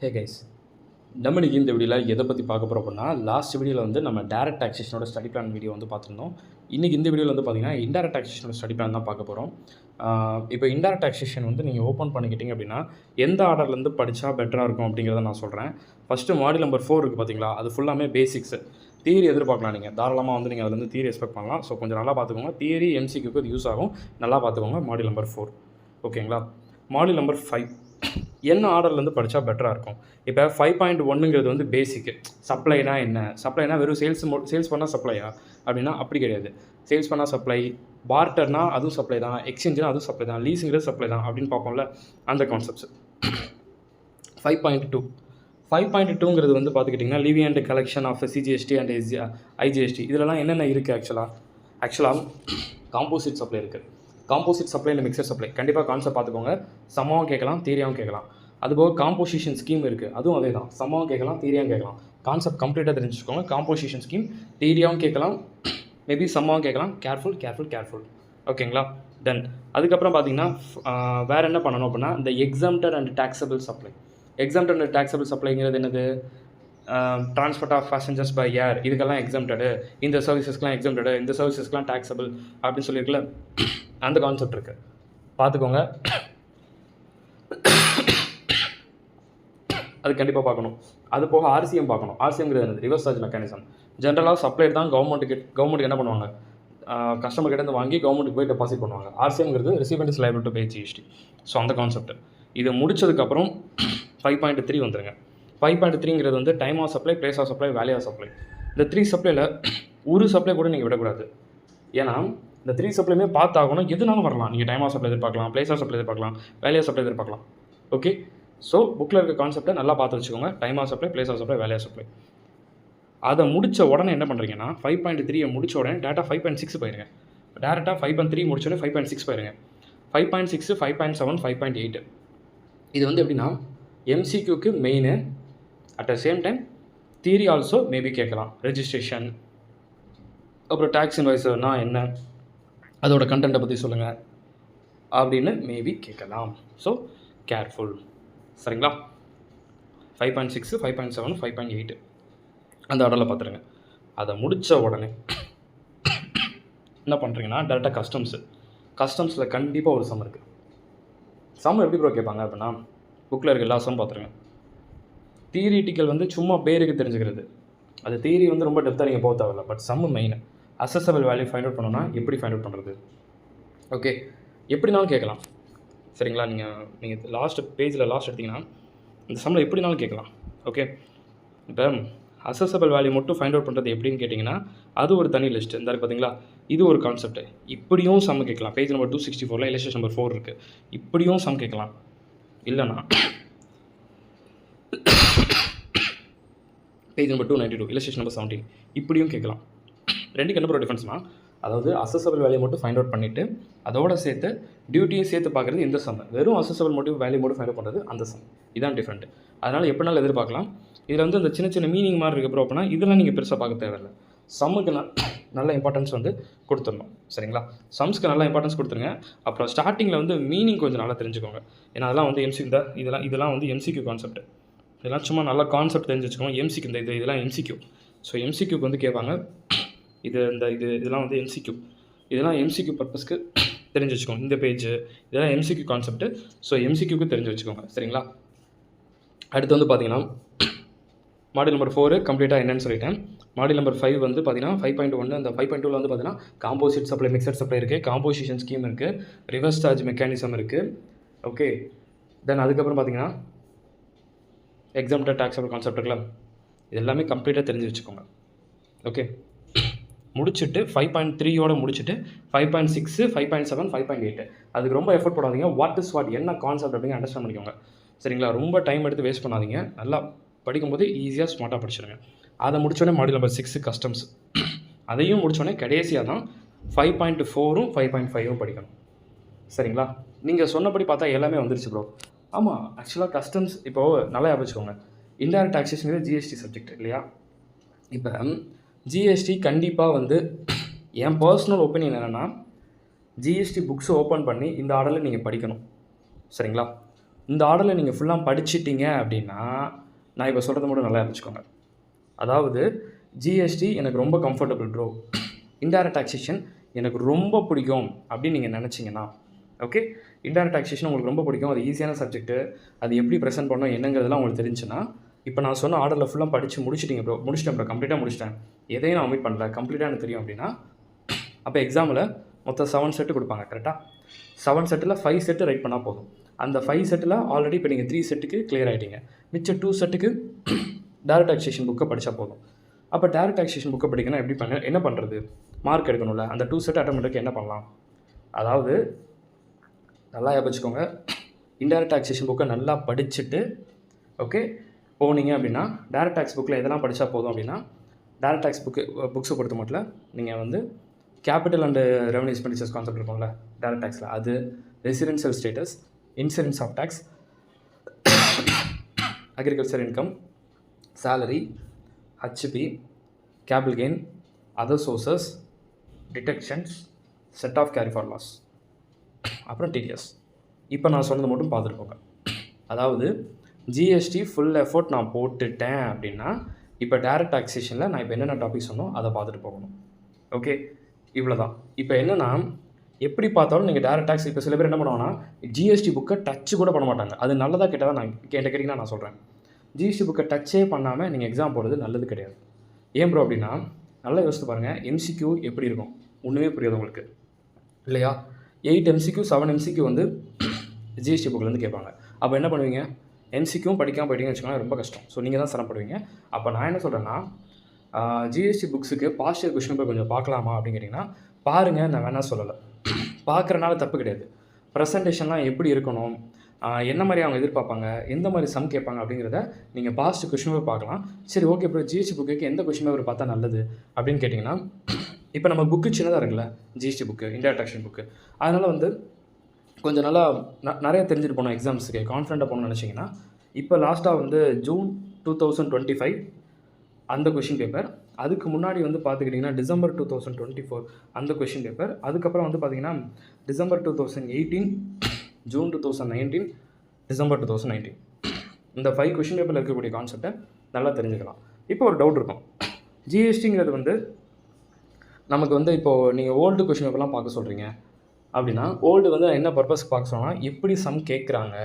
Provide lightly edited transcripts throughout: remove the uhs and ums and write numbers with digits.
Hey guys, நம்ம இன்றைக்கி இந்த வீடியோவில் எதை பற்றி பார்க்க போகிறோம் அப்படின்னா, லாஸ்ட் வீடியோவில் வந்து நம்ம டைரக்ட் டாக்ஸேஷனோட ஸ்டடி பிளான் வீடியோ வந்து பார்த்துருந்தோம். இன்றைக்கி இந்த வீடியோவில் வந்து பார்த்திங்கன்னா இன்டைரக்ட் டாக்ஸேஷனோட ஸ்டடி பிளான் தான் பார்க்க போகிறோம். இப்போ இன்டைரக்ட் டாக்ஸேஷன் வந்து நீங்கள் ஓப்பன் பண்ணிக்கிட்டீங்க அப்படின்னா எந்த ஆர்டர்லேருந்து படித்தா பெட்டராக இருக்கும் அப்படிங்கிறத நான் சொல்கிறேன். ஃபஸ்ட்டு மாடியூல் நம்பர் 4 இருக்குது பார்த்தீங்களா, அது ஃபுல்லாமே பேசிக்ஸு. தியரி எதிர்பார்க்கலாம், நீங்கள் தாராளமாக வந்து நீங்கள் அதிலேருந்து தியரி எக்ஸ்பெக்ட் பண்ணலாம். ஸோ கொஞ்சம் நல்லா பார்த்துக்கோங்க. தியரி எம்சிக்யூக்கு இது யூஸ் ஆகும், நல்லா பார்த்துக்கோங்க. மாடியூல் நம்பர் 4 ஓகேங்களா. மாடியூல் நம்பர் 5 என்ன ஆர்டர்லேருந்து படித்தா பெட்டராக இருக்கும். இப்போ 5.1ங்கிறது வந்து பேசிக்கு. சப்ளைனா என்ன, சப்ளைனா வெறும் சேல்ஸ் பண்ணால் சப்ளையா அப்படின்னா அப்படி கிடையாது. சேல்ஸ் பண்ணால் சப்ளை, பார்ட்டர்னா அதுவும் சப்ளை தான், எக்ஸ்சேஞ்சுனா அதுவும் சப்ளை தான், லீஸுங்கிறது சப்ளை தான் அப்படின்னு பார்ப்போம்ல, அந்த கான்செப்ட்ஸ். 5.2ங்கிறது வந்து பார்த்துக்கிட்டிங்கன்னா levy and collection of CGST and IGST. இதிலலாம் என்னென்ன இருக்குது ஆக்சுவலாக காம்போசிட் சப்ளை இருக்குது. Composite supply and mixture supply கண்டிப்பாக கான்செப்ட் பார்த்துக்கோங்க. சம்மாவும் கேட்கலாம், தியரியாகவும் கேட்கலாம். அதுபோக காம்போசிஷன் ஸ்கீம் இருக்குது, அதுவும் அதே தான். சம்மாவும் கேட்கலாம், தியரியாகவும் கேட்கலாம். கான்செப்ட் கம்ப்ளீட்டாக தெரிஞ்சுக்கோங்க. காம்போசிஷன் ஸ்கீம் தியரியாகவும் கேட்கலாம், மேபி சம்மாவும் கேட்கலாம். கேர்ஃபுல் ஓகேங்களா. தென் அதுக்கப்புறம் பார்த்தீங்கன்னா வேறு என்ன பண்ணணும் அப்படின்னா, இந்த exempted and taxable supply. Exempted and taxable சப்ளைங்கிறது என்னது, transport of passengers by air, இதுக்கெல்லாம் எக்ஸாம்டடு, இந்த சர்வீசஸ்க்கெலாம் எக்ஸாம்டடு, இந்த சர்வீசஸ்க்கெலாம் டாக்ஸபிள் அப்படின்னு சொல்லியிருக்கல, அந்த கான்செப்ட் இருக்குது, பார்த்துக்கோங்க. அது கண்டிப்பாக பார்க்கணும். அது போக ஆர்சிஎம் பார்க்கணும். ஆர்சிஎம்ங்கிறது என்னது, ரிவர்ஸ் சார்ஜ் மெக்கானிசம். ஜென்ரலாக சப்ளைட் தான் கவர்மெண்ட்டுக்கு என்ன பண்ணுவாங்க, கஸ்டமர் கிட்டேருந்து வாங்கி கவர்மெண்ட்டுக்கு போய் டெபாசிட் பண்ணுவாங்க. ஆர்சிஎம்ங்கிறது recipient is liable to pay GST. So அந்த கான்செப்ட். இது முடிச்சதுக்கப்புறம் 5.3 வந்துருங்க. 5.3ங்கிறது வந்து time of supply, place of supply, value of supply. இந்த 3 சப்ளையில் ஒரு சப்ளை கூட நீங்கள் விடக்கூடாது. ஏன்னா இந்த 3 சப்ளையுமே பார்த்தாகணும். எதுனாலும் வரலாம். நீங்கள் டைம் ஆஃப் சப்ளை எதிர்பார்க்கலாம், பிளேஸ் ஆஃப் சப்ளை எதிர்பார்க்கலாம், வேல்யூ ஆஃப் சப்ளை எதிர்பார்க்கலாம். ஓகே, ஸோ புக்கில் இருக்க கான்செப்டை நல்லா பார்த்து வச்சுக்கோங்க. Time of supply, place of supply, value of supply. அதை முடித்த உடனே என்ன பண்ணுறீங்கன்னா 5.3 முடித்த உடனே டேட்டா 5.6 போயிருங்க. டேரெக்டாக 5.3 முடிச்ச உடனே 5.6 போயிருங்க. 5.6, 5.7, 5.8 இது வந்து எப்படின்னா எம்சிக்யூக்கு main. At the same time theory also maybe கேட்கலாம். ரெஜிஸ்ட்ரேஷன், அப்புறம் டேக்ஸ் இன்வாய்ஸ்னா என்ன, அதோட கண்டென்ட்டை பற்றி சொல்லுங்கள் அப்படின்னு மேபி கேட்கலாம். ஸோ கேர்ஃபுல், சரிங்களா. 5.6, 5.7, 5.8 அந்த ஆர்டரில் பார்த்துருங்க. அதை முடித்த உடனே என்ன பண்ணுறீங்கன்னா டேரெக்டாக கஸ்டம்ஸில் கண்டிப்பாக ஒரு சம் இருக்குது. சம் எப்படி ப்ரோ கேட்பாங்க அப்படின்னா, புக்கில் இருக்க எல்லா சம் பார்த்துருங்க. தியரிட்டிக்கல் வந்து சும்மா பேருக்கு தெரிஞ்சுக்கிறது, அது தியரி வந்து ரொம்ப டெப்த்தாக நீங்கள் போக தேவையில்ல. But some main. Assessable value find out பண்ணணும்னா எப்படி ஃபைண்ட் அவுட் பண்ணுறது, ஓகே, எப்படினாலும் கேட்கலாம், சரிங்களா. நீங்கள் லாஸ்ட் எடுத்திங்கன்னா இந்த சம்மில் எப்படினாலும் கேட்கலாம். ஓகே, இப்போ அசஸபிள் வேல்யூ மட்டும் ஃபைண்ட் அவுட் பண்ணுறது எப்படின்னு கேட்டிங்கன்னா அது ஒரு தனி லிஸ்ட். இந்த பார்த்தீங்களா, இது ஒரு கான்செப்ட். இப்படியும் சம் கேட்கலாம். பேஜ் நம்பர் 264 இல்லஸ்ட்ரேஷன் நம்பர் 4 இருக்குது. இப்படியும் சம் கேட்கலாம். இல்லைனா பேஜ் நம்பர் 292 இல்லஸ்ட்ரேஷன் நம்பர் 17 இப்படியும் கேட்கலாம். ரெண்டுக்கு என்ன ப்ரோ டிஃபரன்ஸ்னால், அதாவது அசஸபிள் வேல்யூ மட்டும் ஃபைண்ட் அவுட் பண்ணிவிட்டு அதோட சேர்த்து டியூட்டியும் சேர்த்து பார்க்குறது இந்த சம். வெறும் அசஸபிள் வேல்யூ மட்டும் ஃபைண்ட் அவுட் பண்ணுறது அந்த சம். இதான் டிஃப்ரெண்ட். அதனால் எப்படினாலும் எதிர்பார்க்கலாம். இதில் வந்து அந்த சின்ன மீனிங் மாதிரி இருக்குது ப்ரோ அப்படின்னா இதெல்லாம் நீங்கள் பெருசாக பார்க்க தேவையில்லை. சம்முக்கு நல்ல இம்பார்ட்டன்ஸ் வந்து கொடுத்துடணும், சரிங்களா. சம்ஸ்க்கு நல்ல இம்பார்ட்டன்ஸ் கொடுத்துருங்க. அப்புறம் ஸ்டார்டிங்கில் வந்து மீனிங் கொஞ்சம் நல்லா தெரிஞ்சுக்கோங்க. ஏன்னா அதெல்லாம் வந்து இதெல்லாம் வந்து எம்சிக்யூ கான்செப்ட். இதெல்லாம் சும்மா நல்லா கான்செப்ட் தெரிஞ்சு வச்சுக்கோங்க. எம்சிக்யூ இதெல்லாம் எம்சிக்யூ. ஸோ எம்சிக்யூக்கு வந்து கேட்பாங்க. இதெல்லாம் வந்து எம்சிக்யூ. இதெல்லாம் எம்சிக்யூ பர்பஸ்க்கு தெரிஞ்சு வச்சுக்கோங்க. இந்த பேஜ் இதெல்லாம் எம்சிக்யூ கான்செப்ட்டு. ஸோ எம்சிக்யூக்கு தெரிஞ்சு வச்சுக்கோங்க, சரிங்களா. அடுத்து வந்து பார்த்தீங்கன்னா மாடியூல் நம்பர் 4 கம்ப்ளீட்டாக என்னன்னு சொல்லிட்டேன். மாடியூல் நம்பர் 5 வந்து பார்த்தீங்கன்னா 5.1. அந்த 5.2 வந்து பார்த்தீங்கன்னா காம்போசிட் சப்ளை, மிக்சர் சப்ளை இருக்குது, காம்போசிஷன் ஸ்கீம் இருக்குது, ரிவர்ஸ் சார்ஜ் மெக்கானிசம் இருக்குது. ஓகே, தென் அதுக்கப்புறம் பார்த்தீங்கன்னா எக்ஸாம்டட் டாக்ஸபிள் கான்செப்ட் இருக்குல்ல, இது எல்லாமே கம்ப்ளீட்டாக தெரிஞ்சு வச்சுக்கோங்க. ஓகே, முடிச்சுட்டு 5.3யோட முடிச்சுட்டு 5.6, 5.7, 5.8 அதுக்கு ரொம்ப எஃபர்ட் போடாதீங்க. வாட் என்ன கான்செப்ட் அப்படிங்க அண்டர்ஸ்டாண்ட் பண்ணிக்கோங்க, சரிங்களா. ரொம்ப டைம் எடுத்து வேஸ்ட் பண்ணாதீங்க. நல்லா படிக்கும்போது ஈஸியாக ஸ்மார்ட்டாக படிச்சிடுங்க. அதை முடிச்சோடனே மாடியூல் நம்பர் 6 கஸ்டம்ஸ், அதையும் முடித்தோடனே கடைசியாக தான் 5.4ம் 5.5ம் படிக்கணும், சரிங்களா. நீங்கள் சொன்னபடி பார்த்தா எல்லாமே வந்துருச்சு ப்ரோ. ஆமாம், ஆக்சுவலாக கஸ்டம்ஸ் இப்போது நல்லா வச்சுக்கோங்க. இன்டைரக்ட் டாக்ஸேஷன் ஜிஎஸ்டி சப்ஜெக்ட் இல்லையா. இப்போ ஜிஎஸ்டி கண்டிப்பாக வந்து என் பர்சனல் ஒப்பீனியன் என்னென்னா ஜிஎஸ்டி புக்ஸை ஓப்பன் பண்ணி இந்த ஆர்டரில் நீங்கள் படிக்கணும், சரிங்களா. இந்த ஆர்டரில் நீங்கள் ஃபுல்லாக படிச்சிட்டிங்க அப்படின்னா நான் இப்போ சொல்கிறத மட்டும் நல்லா இருந்துச்சுக்கோங்க. அதாவது ஜிஎஸ்டி எனக்கு ரொம்ப கம்ஃபர்டபுள் ப்ரோ, இன்டைரக்ட் டாக்ஸேஷன் எனக்கு ரொம்ப பிடிக்கும் அப்படின்னு நீங்கள் நினச்சிங்கன்னா, ஓகே, இன்டைரக்ட் டாக்ஸேஷன் உங்களுக்கு ரொம்ப பிடிக்கும், அது ஈஸியான சப்ஜெக்ட்டு, அது எப்படி ப்ரெசென்ட் பண்ணணும் என்னங்கிறதுலாம் உங்களுக்கு தெரிஞ்சுன்னா, இப்போ நான் சொன்ன ஆர்டரில் ஃபுல்லாக படித்து முடிச்சிட்டிங்க ப்ரோ, முடிச்சிட்டேன் ப்ரோ, கம்ப்ளீட்டாக முடிச்சிட்டேன், எதையும் நான் ஒமிட் பண்ணல, கம்ப்ளீட்டாக எனக்கு தெரியும் அப்படின்னா, அப்போ எக்ஸாமில் மொத்தம் 7 செட்டு கொடுப்பாங்க. கரெக்டாக 7 செட்டில் 5 செட்டு ரைட் பண்ணால் போதும். அந்த 5 செட்டில் ஆல்ரெடி இப்போ நீங்கள் 3 செட்டுக்கு கிளியர் ஆகிட்டீங்க. மிச்சம் 2 செட்டுக்கு டைரக்ட் டாக்ஸேஷன் புக்கை படித்தா போதும். அப்போ டைரக்ட் டாக்ஸேஷன் புக்கை படிக்கணும் எப்படி என்ன பண்ணுறது, மார்க் எடுக்கணும்ல, அந்த 2 செட் அட்டன் பண்ணுறதுக்கு என்ன பண்ணலாம்? அதாவது நல்லா யோசிச்சுக்கோங்க, இன்டைரக்ட் டாக்ஸேஷன் புக்கை நல்லா படிச்சுட்டு ஓகே போனீங்க அப்படின்னா, டைரக்ட் டாக்ஸ் புக்கில் எதெல்லாம் படித்தா போதும் அப்படின்னா, டைரக்ட் டாக்ஸ் புக்ஸை பொறுத்த மட்டும் நீங்கள் வந்து capital and revenue expenditures concept இருக்கும்ல டைரக்ட் டாக்ஸில், அது residential status, insurance of tax, agriculture income, salary, HP, capital gain, other sources, deductions, set of carry for loss, அப்புறம் TDS. இப்போ நான் சொன்னது மட்டும் பார்த்துருப்போங்க. அதாவது ஜிஎஸ்டி ஃபுல் எஃபோர்ட் நான் போட்டுட்டேன் அப்படின்னா, இப்போ டைரக்ட் டாக்ஸேஷனில் நான் இப்போ என்னென்ன டாபிக் சொன்னோம் அதை பார்த்துட்டு போகணும். ஓகே, இவ்வளோ தான். இப்போ என்னென்னா, எப்படி பார்த்தாலும் நீங்கள் டைரக்ட் டாக்ஸ், இப்போ சில பேர் என்ன பண்ணுவாங்கன்னா ஜிஎஸ்டி புக்கை டச்சு கூட பண்ண மாட்டாங்க. அது நல்லதாக கேட்டால் தான் நான் கேட்டிங்கன்னா நான் சொல்கிறேன், ஜிஎஸ்டி புக்கை டச்சே பண்ணாமல் நீங்கள் எக்ஸாம் போகிறது நல்லது கிடையாது. ஏன் ப்ரோ அப்படின்னா, நல்லா யோசித்து பாருங்கள், எம்சிக்யூ எப்படி இருக்கும் ஒன்றுமே புரியாது உங்களுக்கு இல்லையா? 8 MCQ 7 MCQ வந்து ஜிஎஸ்டி புக்கிலேருந்து கேட்பாங்க. அப்போ என்ன பண்ணுவீங்க? எம்சிக்யூவும் படிக்காமல் போயிட்டீங்கன்னு வச்சுக்கோங்களேன், ரொம்ப கஷ்டம். ஸோ நீங்கள் தான் சிரமப்படுவீங்க. அப்போ நான் என்ன சொல்கிறேன்னா, ஜிஎஸ்டி புக்ஸுக்கு பாஸ்ட் கொஷின் பேப்பர் கொஞ்சம் பார்க்கலாமா அப்படின்னு கேட்டிங்கன்னா பாருங்கள், நான் வேணால் சொல்லலை. பார்க்குறனால தப்பு கிடையாது. ப்ரெசன்டேஷன்லாம் எப்படி இருக்கணும், என்ன மாதிரி அவங்க எதிர்பார்ப்பாங்க, எந்த மாதிரி சம் கேட்பாங்க அப்படிங்கிறத நீங்கள் பாஸ்ட் கொஷின் பேப்பர் பார்க்கலாம். சரி ஓகே, இப்போ ஜிஎஸ்டி புக்கு எந்த கொஷின் பேப்பர் பார்த்தா நல்லது அப்படின்னு கேட்டிங்கன்னா, இப்போ நம்ம புக்கு சின்னதாக இருக்குல்ல, GST book, indirect taxation book, அதனால் வந்து கொஞ்சம் நல்லா நிறைய தெரிஞ்சுட்டு போனோம் எக்ஸாம்ஸுக்கு, கான்ஃபிடென்ட்டாக போகணும்னு நினச்சிங்கன்னா, இப்போ லாஸ்ட்டாக வந்து ஜூன் 2025 அந்த கொஷின் பேப்பர், அதுக்கு முன்னாடி வந்து பார்த்துக்கிட்டிங்கன்னா டிசம்பர் 2024 அந்த கொஷின் பேப்பர், அதுக்கப்புறம் வந்து பார்த்திங்கன்னா டிசம்பர் 2018, ஜூன் 2019, டிசம்பர் 2019 இந்த 5 கொஷின் பேப்பரில் இருக்கக்கூடிய கான்செப்டை நல்லா தெரிஞ்சுக்கலாம். இப்போ ஒரு டவுட் இருக்கும், ஜிஎஸ்டிங்கிறது வந்து நமக்கு வந்து இப்போது நீங்கள் ஓல்டு கொஷின் பேப்பர்லாம் பார்க்க சொல்கிறீங்க அப்படின்னா, ஓல்டு வந்து என்ன பர்பஸ்க்கு பார்க்க சொன்னால் எப்படி சம் கேட்குறாங்க,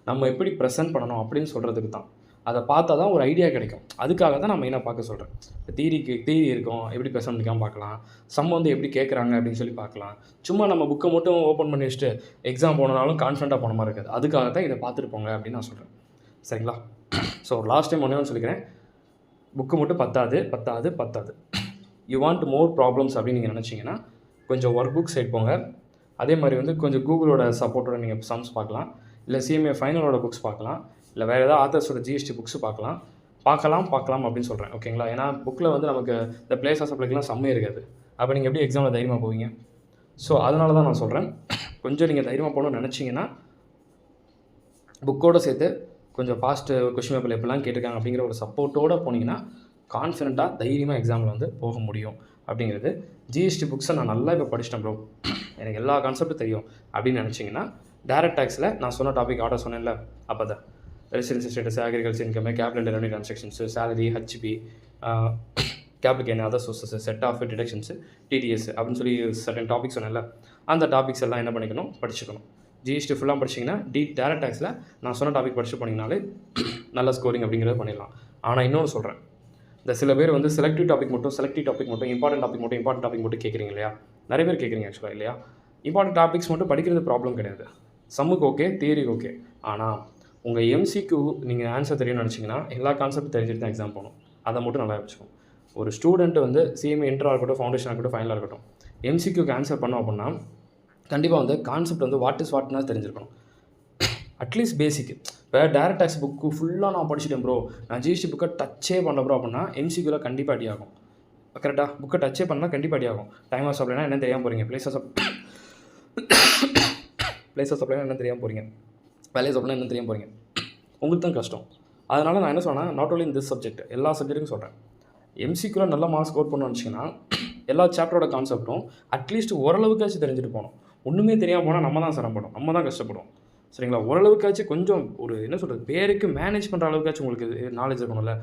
நம்ம எப்படி ப்ரெசென்ட் பண்ணணும் அப்படின்னு சொல்கிறதுக்கு தான். அதை பார்த்தா தான் ஒரு ஐடியா கிடைக்கும். அதுக்காக தான் நான் மெயினாக பார்க்க சொல்கிறேன். தியரி இருக்கும், எப்படி ப்ரெசென்ட் பண்ணிக்காமல் பார்க்கலாம், சம் வந்து எப்படி கேட்குறாங்க அப்படின்னு சொல்லி பார்க்கலாம். சும்மா நம்ம புக்கை மட்டும் ஓப்பன் பண்ணி வச்சுட்டு எக்ஸாம் போனாலும் கான்ஃபிடண்ட்டாக போன மாதிரி இருக்காது. அதுக்காக தான் இதை பார்த்துட்டு போங்க அப்படின்னு நான் சொல்கிறேன். சரிங்களா? ஸோ லாஸ்ட் டைம் ஒன்றே சொல்லிக்கிறேன், புக்கு மட்டும் பத்தாது. யூ வாண்ட் மோர் ப்ராப்ளம்ஸ் அப்படின்னு நீங்கள் நினச்சிங்கன்னா கொஞ்சம் ஒர்க் புக் சைட் போங்க. அதே மாதிரி வந்து கொஞ்சம் கூகுளோட சப்போர்ட்டோட நீங்கள் சம்ஸ் பார்க்கலாம், இல்லை சிஎம்ஏ ஃபைனலோட புக்ஸ் பார்க்கலாம், இல்லை வேறு ஏதாவது ஆத்தர்ஸோட ஜிஎஸ்டி புக்ஸ் பார்க்கலாம் அப்படின்னு சொல்கிறேன். ஓகேங்களா? ஏன்னா புக்கில் வந்து நமக்கு இந்த பிளேஸ் ஆஃப் சப்ளைக்கெலாம் செம்மே இருக்காது. அப்போ நீங்கள் எப்படி எக்ஸாமில் தைரியமாக போவீங்க? ஸோ அதனால தான் நான் சொல்கிறேன், கொஞ்சம் நீங்கள் தைரியமாக போகணும்னு நினச்சிங்கன்னா புக்கோடு சேர்த்து கொஞ்சம் பாஸ்ட்டு கொஷின் பேப்பர் எப்படிலாம் கேட்டிருக்காங்க அப்படிங்கிற ஒரு சப்போர்ட்டோடு போனீங்கன்னா கான்ஃபிடென்ட்டாக தைரியமாக எக்ஸாமில் வந்து போக முடியும் அப்படிங்கிறது. ஜிஎஸ்டி புக்ஸை நான் நல்லா இப்போ படிச்சிட்டேன் ப்ரோ, எனக்கு எல்லா கான்செப்ட்டும் தெரியும் அப்படின்னு நினச்சிங்கன்னா, டைரக்ட் டாக்ஸில் நான் சொன்ன டாபிக் ஆர்டர் சொன்னேன்ல, அப்போ தான் residency status, agriculture income, capital and revenue transactions, salary, HP, capital gain, other sources, set off deductions, TDS அப்படின்னு சொல்லி சர்டன் டாபிக்ஸ் சொன்னேன்ல, அந்த டாபிக்ஸ் எல்லாம் என்ன பண்ணிக்கணும், படிச்சுக்கணும். ஜிஎஸ்டி ஃபுல்லாக படிச்சிங்கன்னா டைரக்ட் டாக்ஸில் நான் சொன்ன டாபிக் படிச்சு போனீங்கனாலே நல்ல ஸ்கோரிங் அப்படிங்கிறத பண்ணிடலாம். ஆனால் இன்னொன்று சொல்கிறேன், இந்த சில பேர் வந்து செலக்டிவ் டாபிக் மட்டும் இம்பார்ட்டன்ட் டாபிக் மட்டும் கேட்குறீங்க இல்லையா? நிறைய பேர் கேட்குறீங்க ஆக்சுவலாக இல்லையா? இம்பார்ட்டன்ட் டாபிக்ஸ் மட்டும் படிக்கிறது ப்ராப்ளம் கிடையாது, சம்முக்கு ஓகே, தியரிக்கு ஓகே. ஆனால் உங்கள் எம்சிக்கு நீங்கள் ஆன்சர் தெரியும்னு நினச்சிங்கன்னா எல்லா கான்செப்ட் தெரிஞ்சுட்டு தான் எக்ஸாம் போகணும். அதை மட்டும் நல்லா வச்சுக்கணும். ஒரு ஸ்டூடெண்ட் வந்து சிஎம்ஏ இன்டராக இருக்கட்டும், ஃபவுண்டேஷனாக இருக்கட்டும், ஃபைனலாக இருக்கட்டும், எம்சிக்கு ஆன்சர் பண்ணோம் அப்படின்னா கண்டிப்பாக வந்து கான்செப்ட் வந்து வாட்னா தெரிஞ்சிருக்கணும். அட்லீஸ்ட் பேசிக்கு. இப்போ டைரக்ட் டாக்ஸ் புக்கு ஃபுல்லாக நான் படிச்சுட்டேன் ப்ரோ, நான் ஜிஎஸ்டி புக்கை டச்சே பண்ண ப்ரோ அப்படின்னா எம்சிக்யூவில் கண்டிப்பாக அடி ஆகும். கரெக்டாக? புக்கை டச்சே பண்ணால் கண்டிப்பாக அடி ஆகும். டைம் ஆஃப் சப்ளைனா என்ன தெரியாமல் போகிறீங்க, பிளேஸ் ஆஃப் சப்ளைனா என்ன தெரியாமல் போகிறீங்க, வேலையை சப்ளைனா என்ன தெரியாமல் போகிறீங்க, உங்களுக்கு தான் கஷ்டம். அதனால் நான் என்ன சொன்னேன், not only in this subject, எல்லா சப்ஜெக்ட்டுக்கும் சொல்கிறேன். எம்சிக்யூவில் நல்ல மார்க்ஸ் ஸ்கோர் பண்ணணும்னு வச்சிங்கன்னா எல்லா சாப்டரோட கான்செப்ட்டும் அட்லீஸ்ட் ஓரளவுக்காச்சும் தெரிஞ்சுட்டு போகணும். ஒன்றுமே தெரியாமல் போனால் நம்ம தான் சிரமப்படும், நம்ம தான் கஷ்டப்படுவோம். சரிங்களா? ஓரளவுக்காச்சும் கொஞ்சம் ஒரு என்ன சொல்கிறது, பேருக்கு மேனேஜ் பண்ணுற அளவுக்காச்சும் உங்களுக்கு நாலேஜ் இருக்கணும்ல.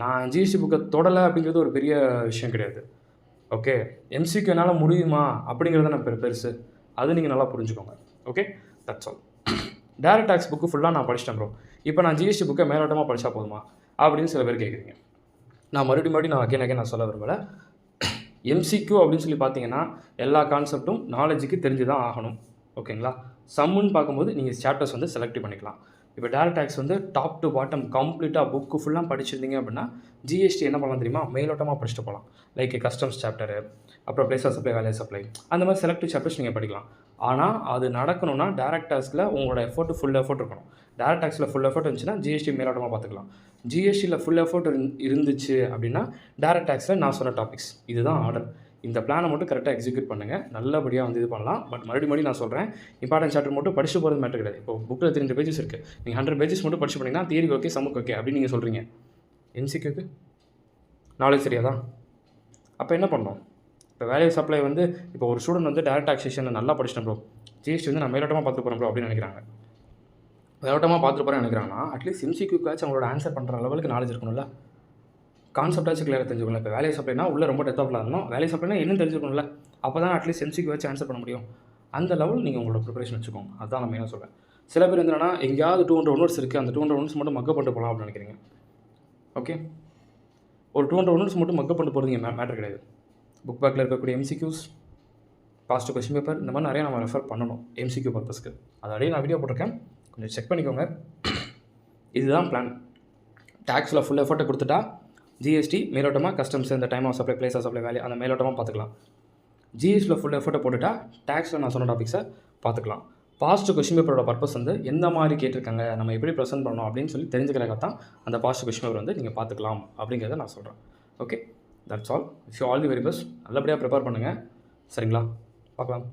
நான் ஜிஎஸ்டி புக்கை தொடலை அப்படிங்கிறது ஒரு பெரிய விஷயம் கிடையாது. ஓகே, எம்சிக்யூ என்னால் முடியுமா அப்படிங்கிறது தான் பெருசு. அது நீங்கள் நல்லா புரிஞ்சுக்கோங்க. Okay, that's all. Direct tax book ஃபுல்லாக நான் படிச்சிட்டேன் ப்ரோ. இப்போ நான் ஜிஎஸ்டி புக்கை மேலோட்டமாக படித்தா போதுமா அப்படின்னு சில பேர் கேட்குறீங்க. நான் மறுபடியும் நான் அகைன் நான் சொல்ல விரும்பலை. எம்சிக்யூ அப்படின்னு சொல்லி பார்த்தீங்கன்னா எல்லா கான்செப்ட்டும் நாலேஜுக்கு தெரிஞ்சு தான் ஆகணும். ஓகேங்களா? சம்முன்னு பார்க்கும்போது நீங்கள் சாப்டர்ஸ் வந்து செலக்ட் பண்ணிக்கலாம். இப்போ டைரக்ட் டேக்ஸ் வந்து டாப் டு பாட்டம் கம்ப்ளீட்டாக புக்கு ஃபுல்லாக படிச்சிருந்தீங்க அப்படின்னா ஜிஎஸ்டி என்ன பண்ணலாம் தெரியுமா, மேலோட்டமாக படிச்சுட்டு போகலாம். லைக் கஸ்டம்ஸ் சாப்டரு, அப்புறம் place of supply, value supply, அந்த மாதிரி செலக்டிவ் சாப்டர்ஸ் நீங்கள் படிக்கலாம். ஆனால் அது நடக்கணும்னா டைரக்ட் டேக்ஸில் உங்களோட ஃபுல் எஃபோர்ட் இருக்கணும். டைரக்ட் டேக்ஸில் ஃபுல் எஃபோர்ட் இருந்துச்சுன்னா ஜிஎஸ்டி மேலோட்டமாக பார்த்துக்கலாம். ஜிஎஸ்டியில் ஃபுல் எஃபோர்ட் இருந்துச்சு அப்படின்னா டைரக்ட் டேக்ஸில் நான் சொன்ன டாபிக்ஸ் இதுதான் ஆர்டர். இந்த பிளானை மட்டும் கரெக்டாக எக்ஸிக்யூட் பண்ணுங்கள், நல்லபடியாக வந்து இது பண்ணலாம். பட் மறுபடியும் நான் சொல்கிறேன், இம்பார்ட்டன்ட் சாப்டர் மட்டும் படிச்சு போகிறது மேட்டர் கிடையாது. இப்போ புக்கில் 300 பேஜஸ் இருக்குது, நீங்கள் 100 பேஜஸ் மட்டும் படிச்சு பண்ணிங்கன்னா தியரி ஓகே, சமுக்கு ஓகே அப்படின்னு நீங்கள் சொல்கிறீங்க. எம்சிக்யூக்கு நாலேஜ் தெரியாதா? அப்போ என்ன பண்ணணும்? இப்போ வேல்யூ சப்ளை வந்து இப்போ ஒரு ஸ்டூடெண்ட் வந்து டைரக்ட் டாக்ஸேஷனில் நல்லா படிச்சிட்டேன் ப்ரோ, ஜிஎஸ்டி வந்து நான் மேலோட்டமாக பார்த்துட்டு போகிறேன் ப்ரோ அப்படின்னு நினைக்கிறாங்க. மேலோட்டமாக பார்த்துட்டு போகிறேன்னு நினைக்கிறாங்கன்னா அட்லீஸ்ட் எம்சிக்யூக்காச்சும் அவங்களோட ஆன்சர் பண்ணுற லெவலுக்கு நாலேஜ் இருக்கணும்ல. கான்செப்டாச்சும் கிளியராக தெரிஞ்சுக்கணும். இப்போ வேல்யூ சப்ளைனா உள்ளே ரொம்ப டெப்த்தாக இருந்தோம், வேல்யூ சப்ளைனா என்ன தெரிஞ்சுக்கணும்ல. அப்போ தான் அட்லீஸ்ட் எம்சிக்யூ வச்சு ஆன்சர் பண்ண முடியும். அந்த லெவல் நீங்கள் உங்களோட ப்ரிப்பரேஷன் வச்சுக்கோங்க. அதுதான் நான் மெயினாக சொல்கிறேன். சில பேர் என்னன்னா எங்கேயாவது 200 ஒன்வர்ஸ் இருக்குது, அந்த 200 ஒன்வர்ஸ் மட்டும் மக்கப் பண்ணிட்டு போகலாம் அப்படின்னு நினைக்கிறீங்க. ஓகே, ஒரு 200 ஒன்வர்ஸ் மட்டும் மக்கப் பண்ணிட்டு போகிறீங்க மேட்டர் கிடையாது. புக் பேக்கில் இருக்கக்கூடிய எம்சிக்யூஸ், பாஸ்ட் கொஸ்டின் பேப்பர், இந்த மாதிரி நிறையா நம்ம ரெஃபர் பண்ணணும் எம்சிக்யூ பர்பஸ்க்கு. அதோடய நான் வீடியோ போட்டிருக்கேன், கொஞ்சம் செக் பண்ணிக்கோங்க. இதுதான் பிளான். டேக்ஸில் ஃபுல் எஃபர்ட்டை கொடுத்துட்டா ஜிஎஸ்டி மேலோட்டமாக, கஸ்டம்ஸ் இந்த time of supply, place of supply, value அந்த மேலோட்டமாக பார்த்துக்கலாம். ஜிஎஸ்டியில் ஃபுல் எஃபர்ட்டை போட்டுட்டா டேக்ஸில் நான் சொன்ன டாபிக்ஸை பார்த்துக்கலாம். பாஸ்ட் கொஸ்டின் பேப்பரோட பர்பஸ் வந்து எந்த மாதிரி கேட்டிருக்காங்க, நம்ம எப்படி ப்ரெசென்ட் பண்ணணும் அப்படின்னு சொல்லி தெரிஞ்சுக்கிறக்காக தான் அந்த பாஸ்ட் கொஸ்டின் பேப்பர் வந்து நீங்கள் பார்த்துக்கலாம் அப்படிங்கிறத நான் சொல்கிறேன். Okay, that's all. Wish you all the very best. நல்லபடியாக ப்ரிப்பேர் பண்ணுங்கள். சரிங்களா? பார்க்கலாம்.